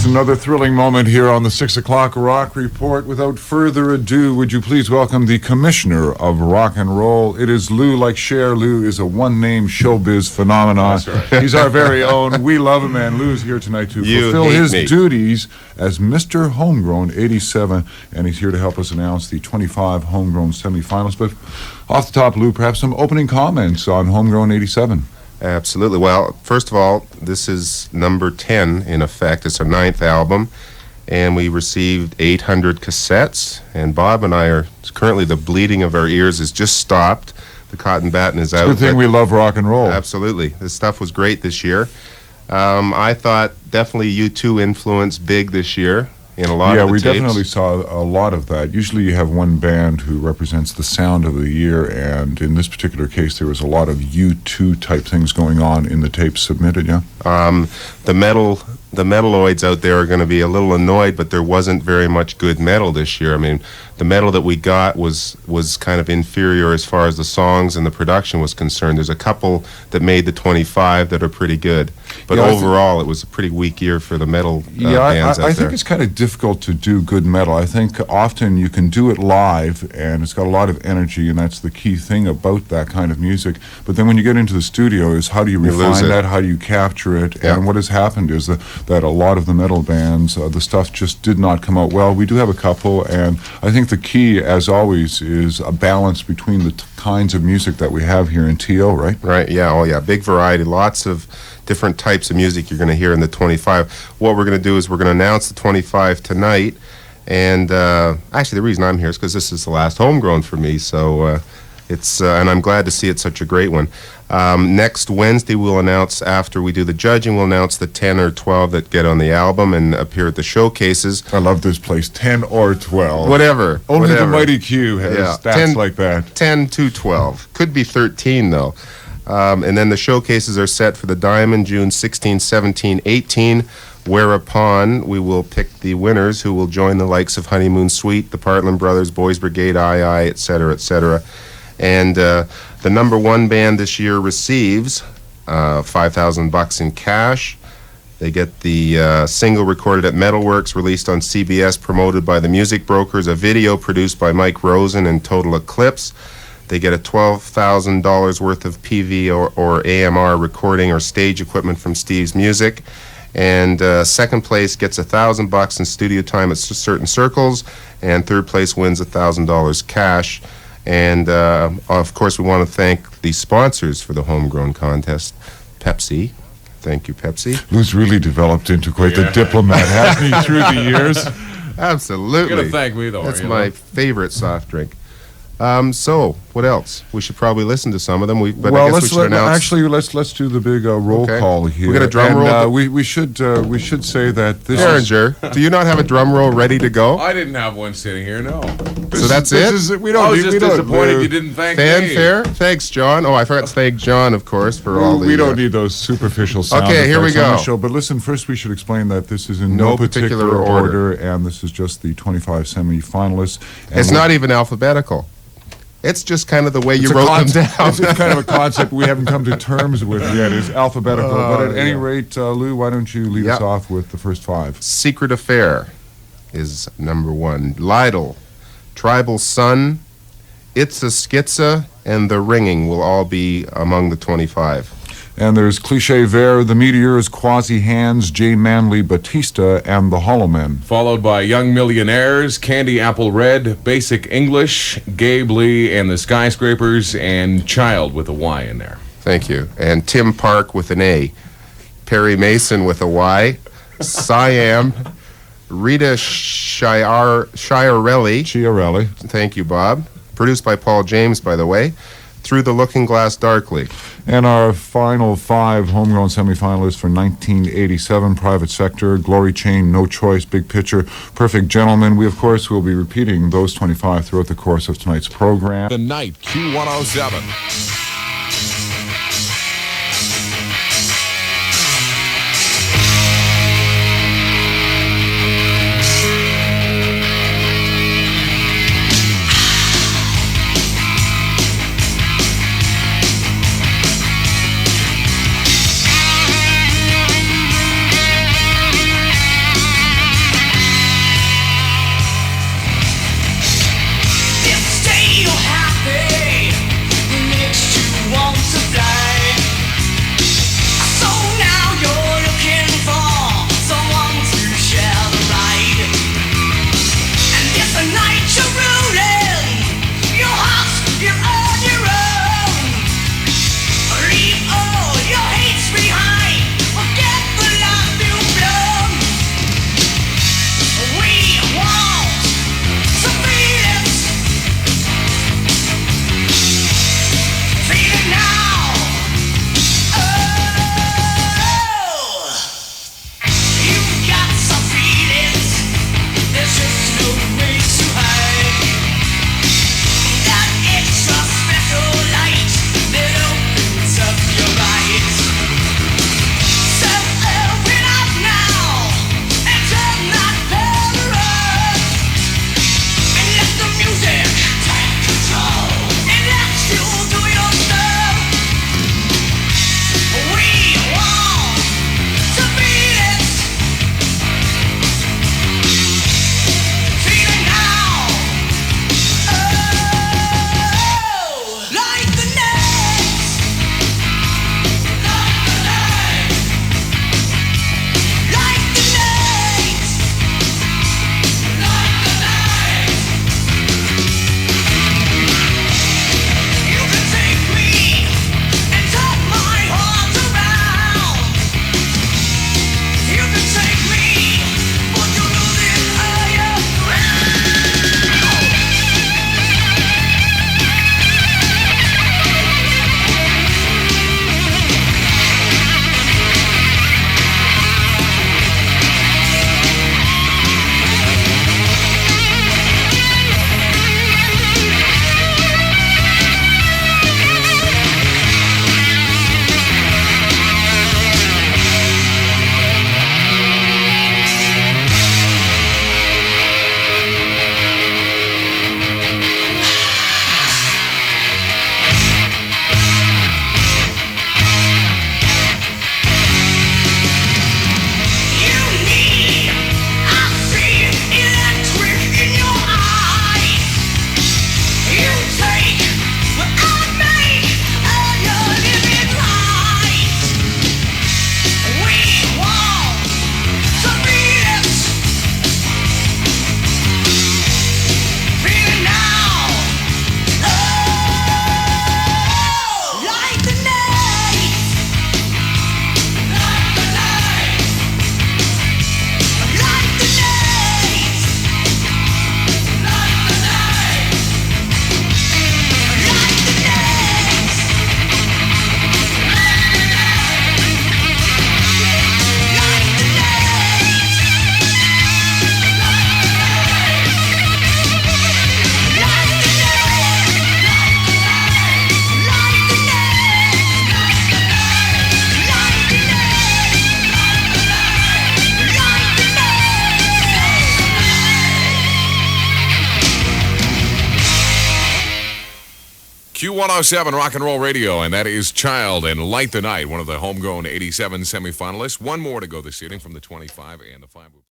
It's another thrilling moment here on the 6 o'clock Rock Report. Without further ado, would you please welcome the Commissioner of Rock and Roll. It is Lou like Cher. Lou is a one-name showbiz phenomenon. That's right. He's our very own. We love him, and Lou's here tonight to fulfill his duties as Mr. Homegrown 87, and he's here to help us announce the 25 Homegrown semifinalists. But off the top, Lou, perhaps some opening comments on Homegrown 87. Absolutely. Well, first of all, this is number 10 in effect. It's our 9th album, and we received 800 cassettes. And Bob and I are currently, the bleeding of our ears has just stopped. The cotton batting is out. Good thing we love rock and roll. Absolutely. This stuff was great this year. I thought definitely U2 influenced big this year in a lot of the tapes. Yeah, we definitely saw a lot of that. Usually you have one band who represents the sound of the year, and in this particular case there was a lot of U2 type things going on in the tapes submitted, yeah? The metaloids out there are going to be a little annoyed, but there wasn't very much good metal this year. I mean, the metal that we got was kind of inferior as far as the songs and the production was concerned. There's a couple that made the 25 that are pretty good, but overall it was a pretty weak year for the metal bands out there. I think it's kind of difficult to do good metal. I think often you can do it live, and it's got a lot of energy, and that's the key thing about that kind of music. But then when you get into the studio, is how do you refine that? How do you capture it? Yeah. And what has happened is that a lot of the metal bands, the stuff just did not come out well. We do have a couple, and I think the key, as always, is a balance between the kinds of music that we have here in TO, right? Right, yeah, oh yeah, big variety, lots of different types of music you're going to hear in the 25. What we're going to do is we're going to announce the 25 tonight, and actually the reason I'm here is because this is the last Homegrown for me, so it's and I'm glad to see it's such a great one. Next Wednesday we'll announce, after we do the judging, we'll announce the 10 or 12 that get on the album and appear at the showcases. I love this place, 10 or 12. Whatever. Only the Mighty Q has stats 10, like that. 10 to 12. Could be 13 though. And then the showcases are set for the Diamond, June 16, 17, 18, whereupon we will pick the winners who will join the likes of Honeymoon Suite, the Partland Brothers, Boys Brigade, II, etc., etc. And the number one band this year receives $5,000 in cash. They get the single recorded at Metalworks, released on CBS, promoted by the Music Brokers, a video produced by Mike Rosen and Total Eclipse. They get a $12,000 worth of PV or AMR recording or stage equipment from Steve's Music. And second place gets $1,000 in studio time at certain circles, and third place wins $1,000 cash. And of course, we want to thank the sponsors for the Homegrown Contest, Pepsi. Thank you, Pepsi. Who's really developed into quite the diplomat, hasn't he, through the years? Absolutely. You're gonna thank me, though. That's my favorite soft drink. So what else? We should probably listen to some of them. But I guess we should announce. Actually, let's do the big roll call here. We got a drum roll. We should say that this Derringer, do you not have a drum roll ready to go? I didn't have one sitting here, no. So that's it? We don't. I was just disappointed you didn't thank me. Fanfare. Thanks, John. Oh, I forgot to thank John, of course, for all the. We don't need those superficial sound Okay, here we effects on go. the show. But listen, first we should explain that this is in no particular order, and this is just the 25 semi-finalists. It's not even alphabetical. It's just kind of the way you wrote them down. It's kind of a concept we haven't come to terms with yet. It's alphabetical. But at any rate, Lou, why don't you lead us off with the first five? Secret Affair is number one. Lidl, Tribal Sun, It's a Schiza, and The Ringing will all be among the 25. And there's Cliché Vert, The Meteors, Quasi Hands, J. Manley, Batista, and The Hollow Men. Followed by Young Millionaires, Candy Apple Red, Basic English, Gabe Lee and the Skyscrapers, and Chyld with a Y in there. Thank you. And Tim Park with an A. Perry Mason with a Y. Siam. Rita Chiarelli. Thank you, Bob. Produced by Paul James, by the way. Through the Looking Glass Darkly. And our final five homegrown semifinalists for 1987, Private Sector, Glory Chain, No Choice, Big Picture, Perfect Gentleman. We, of course, will be repeating those 25 throughout the course of tonight's program. The Night, Q107. Q107 Rock and Roll Radio, and that is Chyld and Lite The Nite, one of the homegrown 87 semifinalists. One more to go this evening from the 25 and the 5.